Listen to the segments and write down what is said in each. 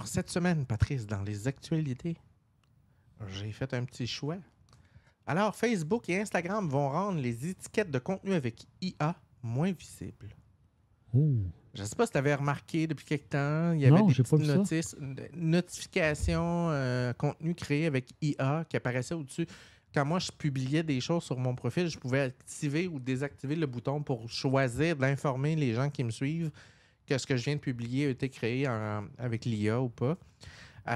cette semaine, Patrice, dans les actualités, j'ai fait un petit choix. Alors, Facebook et Instagram vont rendre les étiquettes de contenu avec IA moins visibles. Oh. Je ne sais pas si tu avais remarqué depuis quelque temps, il y avait Non, des j'ai pas petites vu ça. notifications contenu créé avec IA qui apparaissaient au-dessus. Quand moi, je publiais des choses sur mon profil, je pouvais activer ou désactiver le bouton pour choisir d'informer les gens qui me suivent que ce que je viens de publier a été créé avec l'IA ou pas.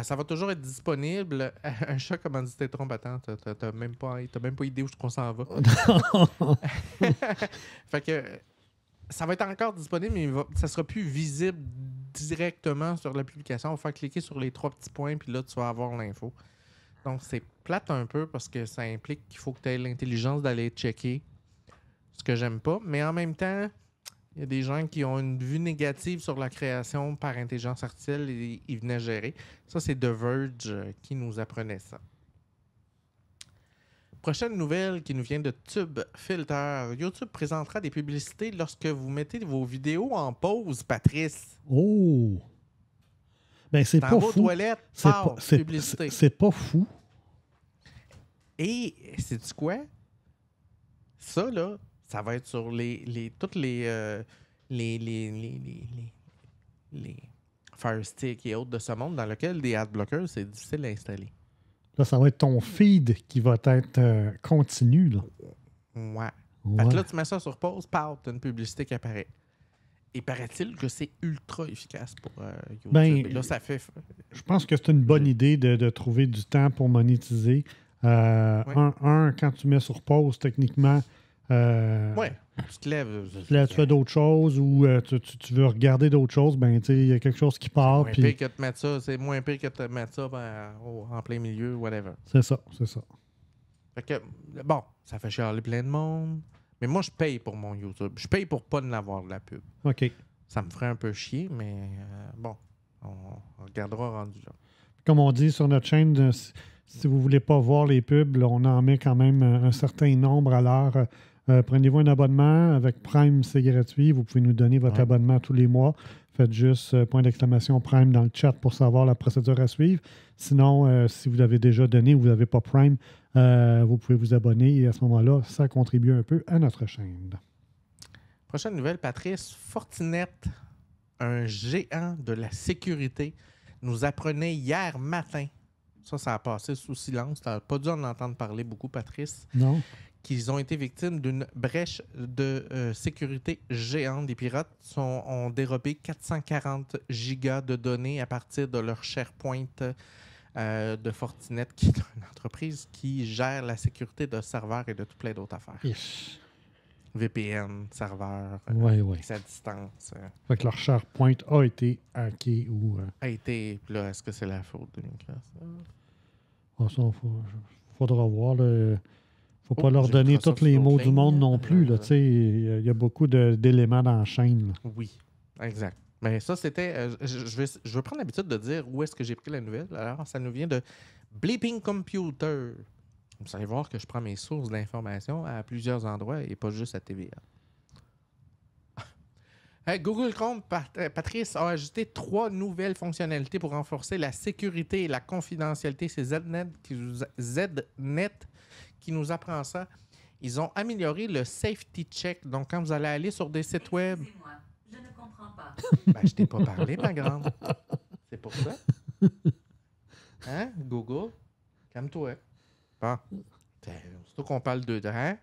Ça va toujours être disponible. Un chat commandité trompe, attends, t'as même pas idée où on s'en va. Fait que ça va être encore disponible, mais ça sera plus visible directement sur la publication. On va faire cliquer sur les 3 petits points, puis là, tu vas avoir l'info. Donc, c'est plate un peu parce que ça implique qu'il faut que tu aies l'intelligence d'aller checker, ce que j'aime pas. Mais en même temps, il y a des gens qui ont une vue négative sur la création par intelligence artificielle et ils venaient gérer. Ça, c'est The Verge qui nous apprenait ça. Prochaine nouvelle qui nous vient de Tube Filter. YouTube présentera des publicités lorsque vous mettez vos vidéos en pause, Patrice. Oh! Ben, c'est Dans pas vos fou. toilettes, publicité. C'est pas fou. Et, sais-tu quoi? Ça, là, ça va être sur toutes les Fire Stick et autres de ce monde dans lequel des adblockers, c'est difficile à installer. Là, ça va être ton feed qui va être continu. Là. Ouais. Ouais. Fait que là, tu mets ça sur pause, paf, t'as une publicité qui apparaît. Et paraît-il que c'est ultra efficace pour YouTube. Ben, et là, ça fait... Je pense que c'est une bonne idée de trouver du temps pour monétiser. Ouais. Quand tu mets sur pause, techniquement, ouais, tu te lèves. tu fais d'autres choses ou tu veux regarder d'autres choses, ben il y a quelque chose qui part. C'est moins pire que de mettre ça, c'est moins pire que de mettre ça en plein milieu, whatever. C'est ça. Fait que, bon, ça fait chialer plein de monde. Mais moi, je paye pour mon YouTube. Je paye pour pas en avoir de la pub. OK. Ça me ferait un peu chier, mais bon, on regardera rendu là. Comme on dit sur notre chaîne, si vous ne voulez pas voir les pubs, là, on en met quand même un certain nombre à l'heure. Prenez-vous un abonnement. Avec Prime, c'est gratuit. Vous pouvez nous donner votre abonnement tous les mois. Faites juste point d'exclamation Prime dans le chat pour savoir la procédure à suivre. Sinon, si vous l'avez déjà donné ou vous n'avez pas Prime, vous pouvez vous abonner et à ce moment-là, ça contribue un peu à notre chaîne. Prochaine nouvelle, Patrice. Fortinet, un géant de la sécurité, nous apprenait hier matin, ça a passé sous silence, tu n'as pas dû en entendre parler beaucoup, Patrice, Non. qu'ils ont été victimes d'une brèche de sécurité géante. Les pirates ont dérobé 440 gigas de données à partir de leur SharePoint de Fortinet, qui est une entreprise qui gère la sécurité de serveurs et de tout plein d'autres affaires. Ish. VPN, serveur, à distance. Fait que leur SharePoint a été hacké ou... A été... Là, est-ce que c'est la faute de Microsoft? Faudra voir. Il ne faut pas leur donner tous les mots du monde non plus. Il y a beaucoup d'éléments dans la chaîne. Là. Oui, exact. Mais ça, c'était... je vais prendre l'habitude de dire où est-ce que j'ai pris la nouvelle. Alors, ça nous vient de Bleeping Computer. Vous allez voir que je prends mes sources d'informations à plusieurs endroits et pas juste à TVA. Google Chrome, Patrice, a ajouté 3 nouvelles fonctionnalités pour renforcer la sécurité et la confidentialité. C'est ZNet qui nous apprend ça. Ils ont amélioré le safety check. Donc, quand vous allez aller sur des sites web... Excusez-moi, je ne comprends pas. Ben, je t'ai pas parlé, ma grande. C'est pour ça. Hein, Google? Calme-toi. Bon. C'est toi qu'on parle d'eux. Hein?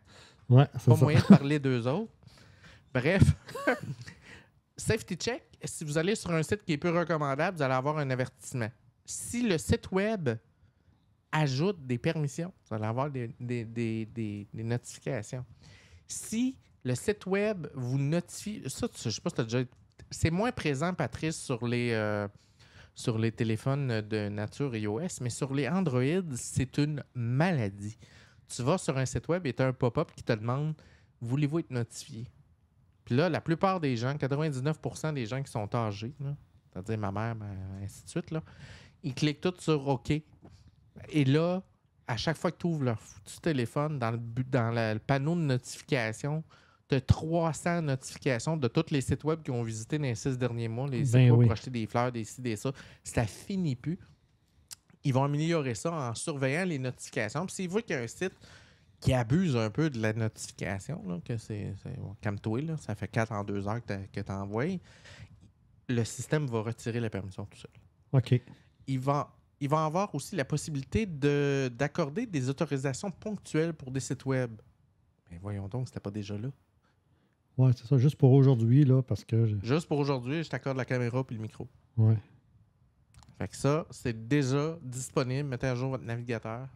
Ouais, c'est pas ça. moyen de parler d'eux autres. Bref. Safety check, si vous allez sur un site qui est peu recommandable, vous allez avoir un avertissement. Si le site web ajoute des permissions, vous allez avoir des notifications. Si le site web vous notifie... Ça, je sais pas si tu as déjà... C'est moins présent, Patrice, sur les téléphones de nature iOS, mais sur les Android, c'est une maladie. Tu vas sur un site web et tu as un pop-up qui te demande « Voulez-vous être notifié? » Puis là, la plupart des gens, 99% des gens qui sont âgés, là, c'est-à-dire ma mère, ainsi de suite, là, ils cliquent tous sur OK. Et là, à chaque fois que tu ouvres leur foutu téléphone, dans le panneau de notification, tu as 300 notifications de tous les sites web qui ont visité dans les 6 derniers mois, les sites Ben web oui. pour acheter des fleurs, des ci, des ça. Ça finit plus. Ils vont améliorer ça en surveillant les notifications. Puis s'ils voient qu'il y a un site qui abuse un peu de la notification, là, que c'est calme-toi, là, ça fait 4 en 2 heures que tu envoies, le système va retirer la permission tout seul. OK. Il va avoir aussi la possibilité d'accorder des autorisations ponctuelles pour des sites web. Mais voyons donc, c'était pas déjà là. Ouais, c'est ça. Juste pour aujourd'hui, là, parce que... Juste pour aujourd'hui, je t'accorde la caméra puis le micro. Ouais. Fait que ça, c'est déjà disponible. Mettez à jour votre navigateur.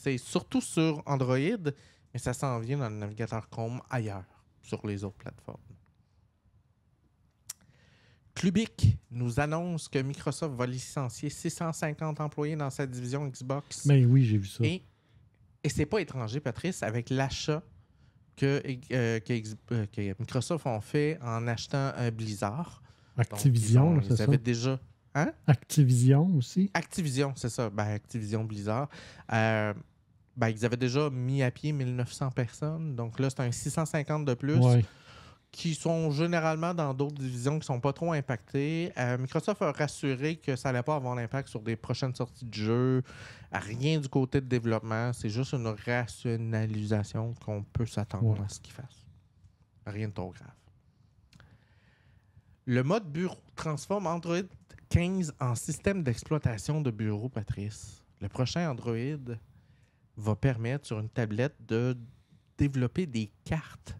C'est surtout sur Android, mais ça s'en vient dans le navigateur Chrome ailleurs, sur les autres plateformes. Clubic nous annonce que Microsoft va licencier 650 employés dans sa division Xbox. Ben oui, j'ai vu ça. Et c'est pas étranger, Patrice, avec l'achat que Microsoft ont fait en achetant Blizzard. Activision, Donc, là, c'est ça? avaient déjà... Hein? Activision aussi? Activision, c'est ça. Ben, Activision Blizzard. Ils avaient déjà mis à pied 1900 personnes. Donc là, c'est un 650 de plus. Ouais. Qui sont généralement dans d'autres divisions qui ne sont pas trop impactées. Microsoft a rassuré que ça n'allait pas avoir d'impact sur des prochaines sorties de jeux. Rien du côté de développement. C'est juste une rationalisation qu'on peut s'attendre à ce qu'ils fassent. Rien de trop grave. Le mode bureau transforme Android 15 en système d'exploitation de bureau, Patrice. Le prochain Android va permettre sur une tablette de développer des cartes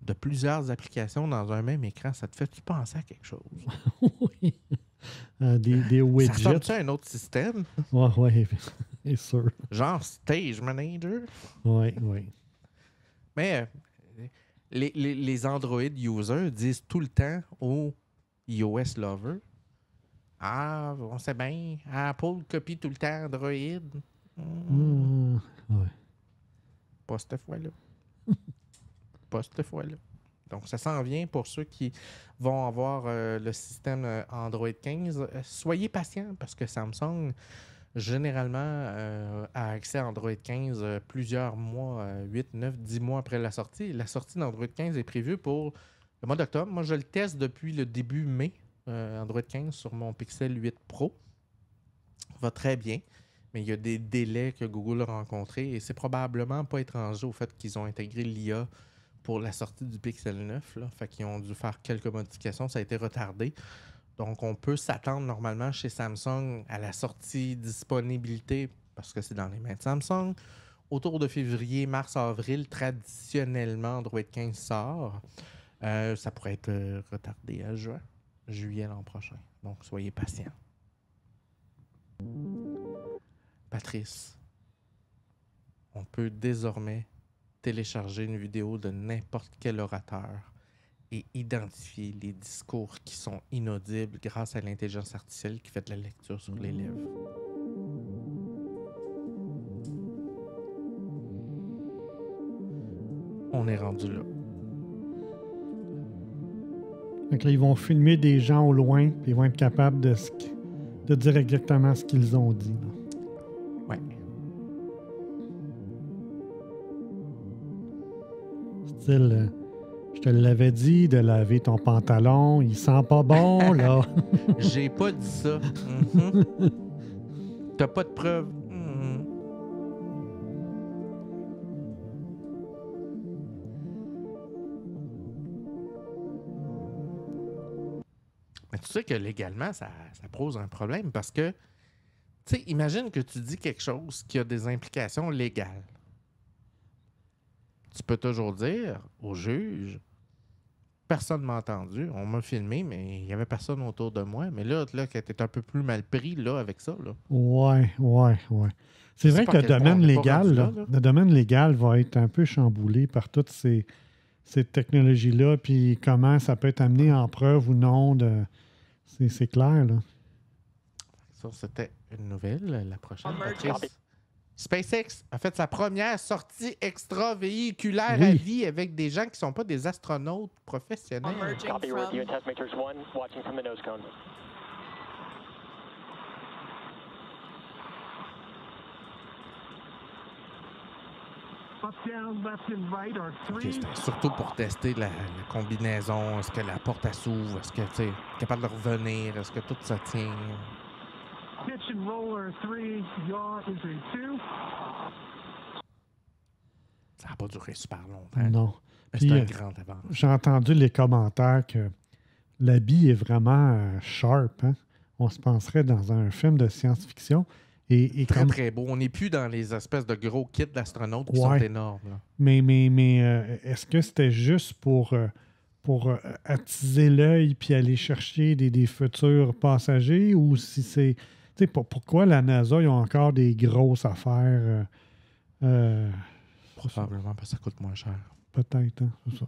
de plusieurs applications dans un même écran. Ça te fait-tu penser à quelque chose? Oui. Des widgets. Ça ressemble-tu à un autre système? Oui, c'est sûr. Genre Stage Manager? Oui, oui. Mais les Android users disent tout le temps aux iOS lovers: ah, on sait bien, Apple copie tout le temps Android. Ouais. Pas cette fois-là. Pas cette fois-là. Donc, ça s'en vient pour ceux qui vont avoir le système Android 15. Soyez patients parce que Samsung, généralement, a accès à Android 15 plusieurs mois, 8, 9, 10 mois après la sortie. La sortie d'Android 15 est prévue pour le mois d'octobre. Moi, je le teste depuis le début mai, Android 15, sur mon Pixel 8 Pro. Ça va très bien. Mais il y a des délais que Google a rencontrés et c'est probablement pas étranger au fait qu'ils ont intégré l'IA pour la sortie du Pixel 9. Là. Fait qu'ils ont dû faire quelques modifications. Ça a été retardé. Donc, on peut s'attendre normalement chez Samsung à la sortie disponibilité, parce que c'est dans les mains de Samsung, autour de février, mars, avril. Traditionnellement, Android 15 sort. Ça pourrait être retardé à juillet l'an prochain. Donc, soyez patients. Patrice, on peut désormais télécharger une vidéo de n'importe quel orateur et identifier les discours qui sont inaudibles grâce à l'intelligence artificielle qui fait de la lecture sur les lèvres. On est rendu là. Donc là, ils vont filmer des gens au loin, puis ils vont être capables de dire exactement ce qu'ils ont dit. Là. Ouais. Style, je te l'avais dit de laver ton pantalon, il sent pas bon, là. J'ai pas dit ça. Mhm. T'as pas de preuves. Mhm. Mais tu sais que légalement, ça pose un problème parce que, tu sais, imagine que tu dis quelque chose qui a des implications légales. Tu peux toujours dire au juge: personne ne m'a entendu, on m'a filmé, mais il n'y avait personne autour de moi. Mais là que tu es un peu plus mal pris là, avec ça. Là. Ouais. C'est Je sais vrai pas que à le quel point domaine on est pas légal, rendu là, là. le domaine légal va être un peu chamboulé par toutes ces technologies-là, puis comment ça peut être amené en preuve ou non. C'est clair, là. Ça, c'était une nouvelle. La prochaine, Patrice. SpaceX a fait sa première sortie extravéhiculaire à vie avec des gens qui ne sont pas des astronautes professionnels. Copy, we're with you, test matrix 1, watching from the nose cone. Ok, c'était surtout pour tester la combinaison. Est-ce que la porte elle s'ouvre? Est-ce que tu es capable de revenir? Est-ce que tout se tient? Ça n'a pas duré super longtemps. Non. Mais Puis, c'est un grand avantage. j'ai entendu les commentaires que l'habit est vraiment sharp. Hein? On se penserait dans un film de science-fiction. Et Très, comme... très beau. On n'est plus dans les espèces de gros kits d'astronautes qui Ouais. sont énormes. Là. Mais est-ce que c'était juste pour attiser l'œil puis aller chercher des futurs passagers ou si c'est... Tu sais, pourquoi la NASA, ils ont encore des grosses affaires? Probablement parce que ça coûte moins cher. Peut-être, hein, c'est ça.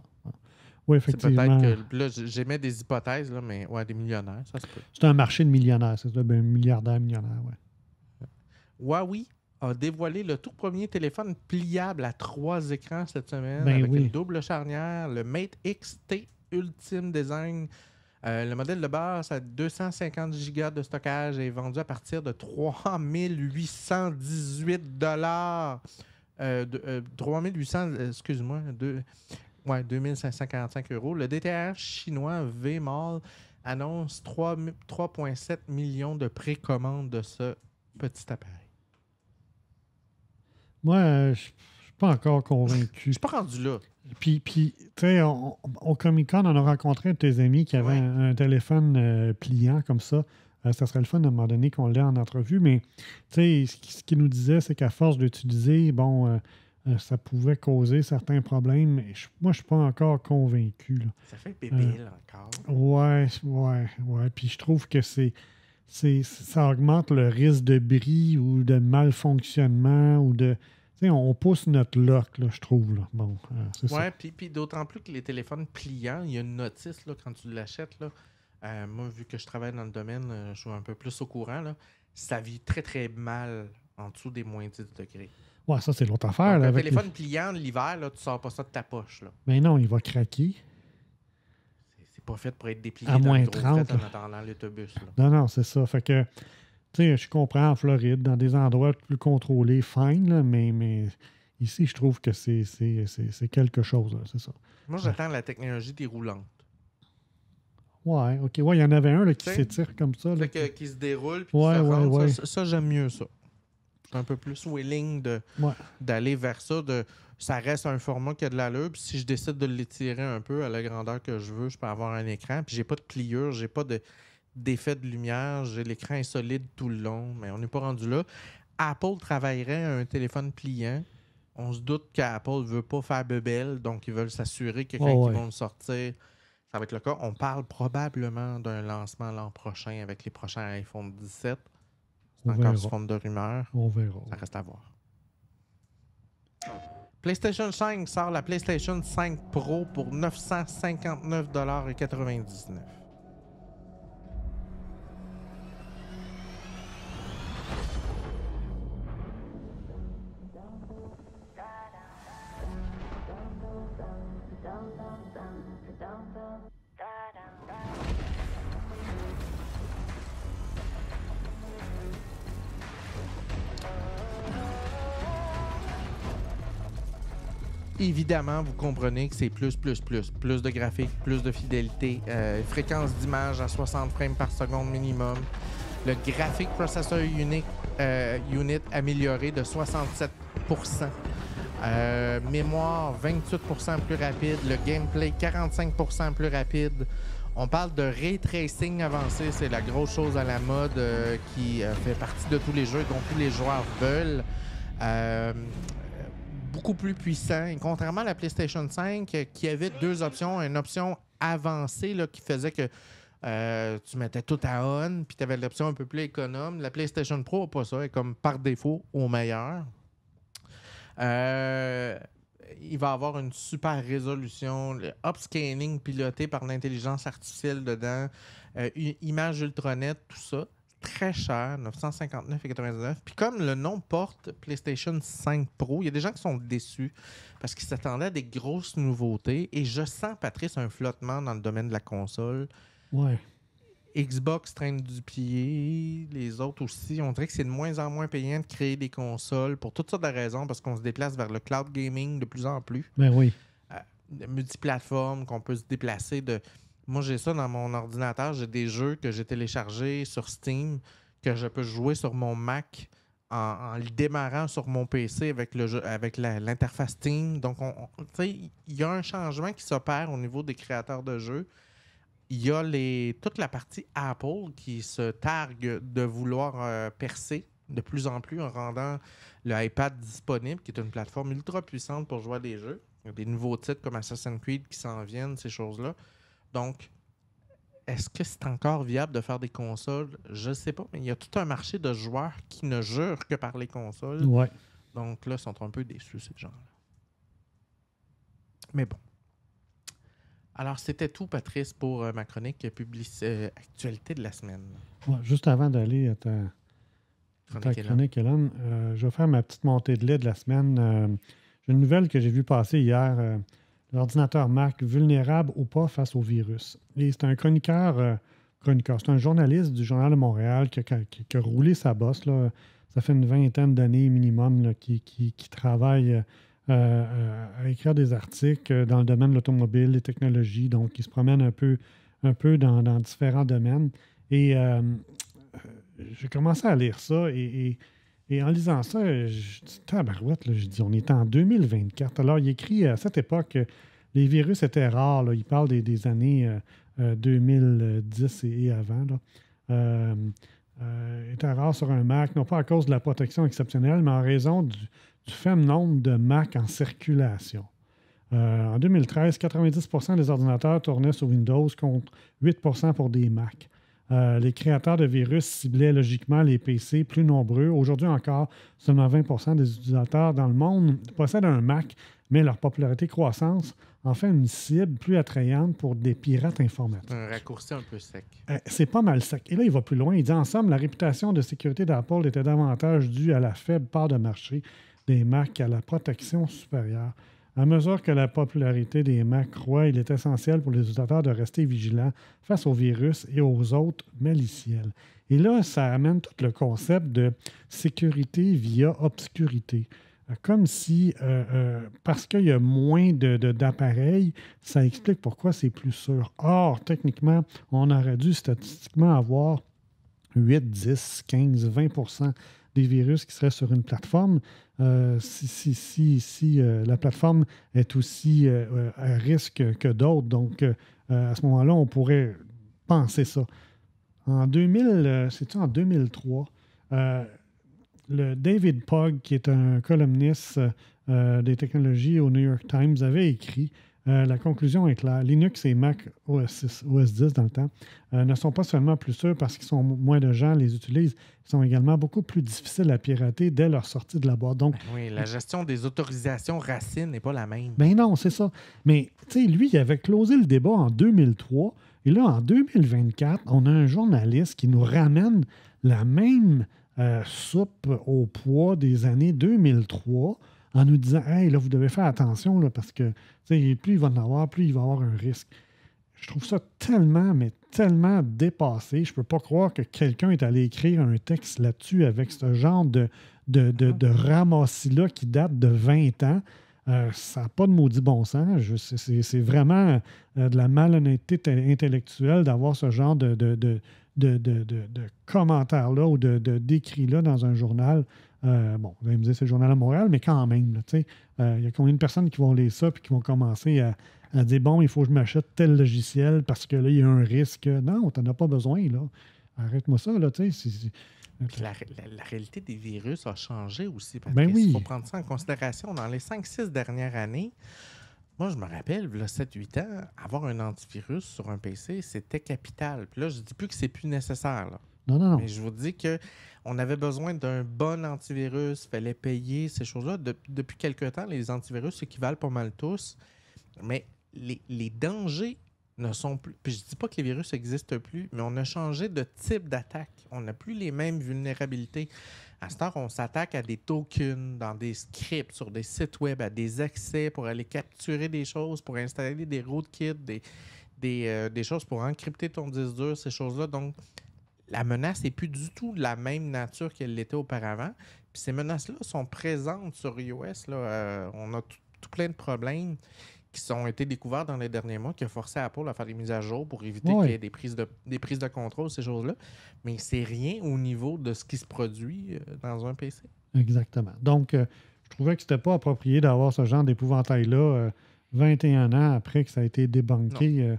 Oui, C'est effectivement. peut-être que... Là, j'émets des hypothèses, là, mais ouais, des millionnaires, ça se peut. C'est un marché de millionnaires, c'est ça? Ben, milliardaire, millionnaire, oui. Huawei a dévoilé le tout premier téléphone pliable à 3 écrans cette semaine Ben avec oui. une double charnière, le Mate X-T Ultime Design. Le modèle de base a 250 Go de stockage et est vendu à partir de 3 818 3800, excuse-moi, 2545 €. Le DTR chinois V-Mall annonce 3,7 millions de précommandes de ce petit appareil. Moi, je suis pas encore convaincu. Je suis pas rendu là. Puis tu sais, au Comic-Con, on a rencontré un de tes amis qui avait Ouais. un téléphone pliant comme ça. Ça serait le fun à un moment donné qu'on l'ait en entrevue, mais tu sais, ce qu'il nous disait, c'est qu'à force d'utiliser, ça pouvait causer certains problèmes. Mais moi, je suis pas encore convaincu. Là. Ça fait bébé, encore. Ouais. Puis je trouve que ça augmente le risque de bris ou de malfonctionnement ou de... Tu sais, on pousse notre lock, là, je trouve. Là. Bon, c'est ça. Ouais, puis d'autant plus que les téléphones pliants, il y a une notice là, quand tu l'achètes. Là. Moi, vu que je travaille dans le domaine, je suis un peu plus au courant. Là, ça vit très, très mal en dessous des moins 10 degrés. Ouais, ça, c'est l'autre affaire. Donc, Là, un avec téléphone pliant, l'hiver, là, tu sors pas ça de ta poche. Là. Mais non, il va craquer. C'est pas fait pour être déplié À dans moins le gros 30, fret en là. attendant l'autobus. Là. Non, c'est ça. Fait que, tu sais, je comprends en Floride, dans des endroits plus contrôlés, fine, là, mais ici, je trouve que c'est quelque chose, là, c'est ça. Moi, j'attends la technologie déroulante. Ouais, OK. Ouais, il y en avait un là, qui T'sais, s'étire comme ça. Là, Qui se déroule puis Ouais, qui se ouais, rentre. ouais. Ça, j'aime mieux ça. Je suis un peu plus willing d'aller vers ça. Ça reste un format qui a de l'allure. Puis si je décide de l'étirer un peu à la grandeur que je veux, je peux avoir un écran. Puis j'ai pas de pliure, j'ai pas d'effet de lumière. J'ai l'écran est solide tout le long, mais on n'est pas rendu là. Apple travaillerait à un téléphone pliant. On se doute qu'Apple ne veut pas faire bebelle, donc ils veulent s'assurer que quand ils vont le sortir, ça va être le cas. On parle probablement d'un lancement l'an prochain avec les prochains iPhone 17. C'est On encore verra. sous forme de rumeur. On verra. Ça reste à voir. PlayStation 5 sort la PlayStation 5 Pro pour 959,99 $. Évidemment, vous comprenez que c'est plus de graphiques, plus de fidélité, fréquence d'image à 60 frames par seconde minimum, le Graphic Processor Unit amélioré de 67%, mémoire 28% plus rapide, le gameplay 45% plus rapide. On parle de ray tracing avancé, c'est la grosse chose à la mode qui fait partie de tous les jeux dont tous les joueurs veulent. Beaucoup plus puissant. Et contrairement à la PlayStation 5, qui avait deux options. Une option avancée là, qui faisait que tu mettais tout à on, puis tu avais l'option un peu plus économe. La PlayStation Pro n'a pas ça. Elle est comme par défaut au meilleur. Il va avoir une super résolution. Le upscaling piloté par l'intelligence artificielle dedans. Image ultranet, tout ça. Très cher, 959,99 $. Puis comme le nom porte PlayStation 5 Pro, il y a des gens qui sont déçus parce qu'ils s'attendaient à des grosses nouveautés. Et je sens, Patrice, un flottement dans le domaine de la console. Ouais. Xbox traîne du pied, les autres aussi. On dirait que c'est de moins en moins payant de créer des consoles pour toutes sortes de raisons, parce qu'on se déplace vers le cloud gaming de plus en plus. Ben oui. Multiplateforme, qu'on peut se déplacer de... Moi, j'ai ça dans mon ordinateur. J'ai des jeux que j'ai téléchargés sur Steam que je peux jouer sur mon Mac en le démarrant sur mon PC avec le jeu, avec l'interface Steam. Donc, tu sais, il y a un changement qui s'opère au niveau des créateurs de jeux. Il y a toute la partie Apple qui se targue de vouloir percer de plus en plus en rendant le iPad disponible, qui est une plateforme ultra puissante pour jouer à des jeux. Il y a des nouveaux titres comme Assassin's Creed qui s'en viennent, ces choses-là. Donc, est-ce que c'est encore viable de faire des consoles? Je ne sais pas, mais il y a tout un marché de joueurs qui ne jurent que par les consoles. Ouais. Donc là, ils sont un peu déçus, ces gens-là. Mais bon. Alors, c'était tout, Patrice, pour ma chronique actualité de la semaine. Ouais, juste avant d'aller à ta chronique, Hélène, je vais faire ma petite montée de lait de la semaine. J'ai une nouvelle que j'ai vue passer hier. L'ordinateur Mac vulnérable ou pas face au virus. Et c'est un chroniqueur, c'est un journaliste du Journal de Montréal qui a roulé sa bosse. Là. Ça fait une vingtaine d'années minimum là, qui travaille à écrire des articles dans le domaine de l'automobile, des technologies. Donc, il se promène un peu dans différents domaines. Et j'ai commencé à lire ça et en lisant ça, je dis, tabarouette, je dis, on est en 2024. Alors, il écrit à cette époque, les virus étaient rares. Là. Il parle des années 2010 et avant. Étaient rares sur un Mac, non pas à cause de la protection exceptionnelle, mais en raison du faible nombre de Mac en circulation. En 2013, 90% des ordinateurs tournaient sur Windows contre 8% pour des Mac. Les créateurs de virus ciblaient logiquement les PC plus nombreux. Aujourd'hui encore, seulement 20% des utilisateurs dans le monde possèdent un Mac, mais leur popularité croissante en fait une cible plus attrayante pour des pirates informatiques. Un raccourci un peu sec. C'est pas mal sec. Et là, il va plus loin. Il dit, en somme, la réputation de sécurité d'Apple était davantage due à la faible part de marché des Macs qu'à la protection supérieure. À mesure que la popularité des Macs croît, il est essentiel pour les utilisateurs de rester vigilants face aux virus et aux autres maliciels. Et là, ça amène tout le concept de sécurité via obscurité. Comme si, parce qu'il y a moins d'appareils, ça explique pourquoi c'est plus sûr. Or, techniquement, on aurait dû statistiquement avoir 8, 10, 15, 20% des virus qui seraient sur une plateforme. Si la plateforme est aussi à risque que d'autres. Donc, à ce moment-là, on pourrait penser ça. En 2003, le David Pogg, qui est un columniste des technologies au New York Times, avait écrit la conclusion est claire. Linux et Mac OS 10 dans le temps ne sont pas seulement plus sûrs parce qu'ils sont moins de gens les utilisent, ils sont également beaucoup plus difficiles à pirater dès leur sortie de la boîte. Donc, oui, la gestion des autorisations racines n'est pas la même. Ben non, c'est ça. Mais tu sais, lui, il avait closé le débat en 2003 et là, en 2024, on a un journaliste qui nous ramène la même soupe au poids des années 2003 en nous disant « Hey, là, vous devez faire attention là, parce que plus il va en avoir, plus il va avoir un risque. » Je trouve ça tellement, mais tellement dépassé. Je ne peux pas croire que quelqu'un est allé écrire un texte là-dessus avec ce genre de ramassis-là qui date de 20 ans. Ça n'a pas de maudit bon sens. C'est vraiment de la malhonnêteté intellectuelle d'avoir ce genre de commentaires-là ou d'écrits-là dans un journal. Bon, vous allez me dire c'est le Journal de Montréal, mais quand même, il y a combien de personnes qui vont lire ça et qui vont commencer à dire bon, il faut que je m'achète tel logiciel parce que là, il y a un risque. Non, tu n'en as pas besoin, là. Arrête-moi ça, là, tu sais. La réalité des virus a changé aussi, Patrice. Ben oui. Il faut prendre ça en considération. Dans les 5-6 dernières années, moi, je me rappelle, il y a 7-8 ans, avoir un antivirus sur un PC, c'était capital. Puis là, je ne dis plus que c'est plus nécessaire. Là. Non. Mais je vous dis qu'on avait besoin d'un bon antivirus, il fallait payer ces choses-là. Depuis quelque temps, les antivirus s'équivalent pas mal tous. Mais les dangers ne sont plus... Puis je dis pas que les virus n'existent plus, mais on a changé de type d'attaque. On n'a plus les mêmes vulnérabilités. À ce temps, on s'attaque à des tokens, dans des scripts, sur des sites web, à des accès pour aller capturer des choses, pour installer des rootkits, des choses pour encrypter ton disque dur, ces choses-là. Donc, la menace n'est plus du tout de la même nature qu'elle l'était auparavant. Puis ces menaces-là sont présentes sur iOS. Là. On a tout plein de problèmes qui ont été découverts dans les derniers mois, qui ont forcé Apple à faire des mises à jour pour éviter qu'il y ait des prises de contrôle, ces choses-là. Mais c'est rien au niveau de ce qui se produit dans un PC. Exactement. Donc, je trouvais que c'était pas approprié d'avoir ce genre d'épouvantail-là 21 ans après que ça a été débunké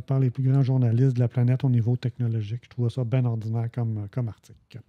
par les plus grands journalistes de la planète au niveau technologique. Je trouvais ça bien ordinaire comme article.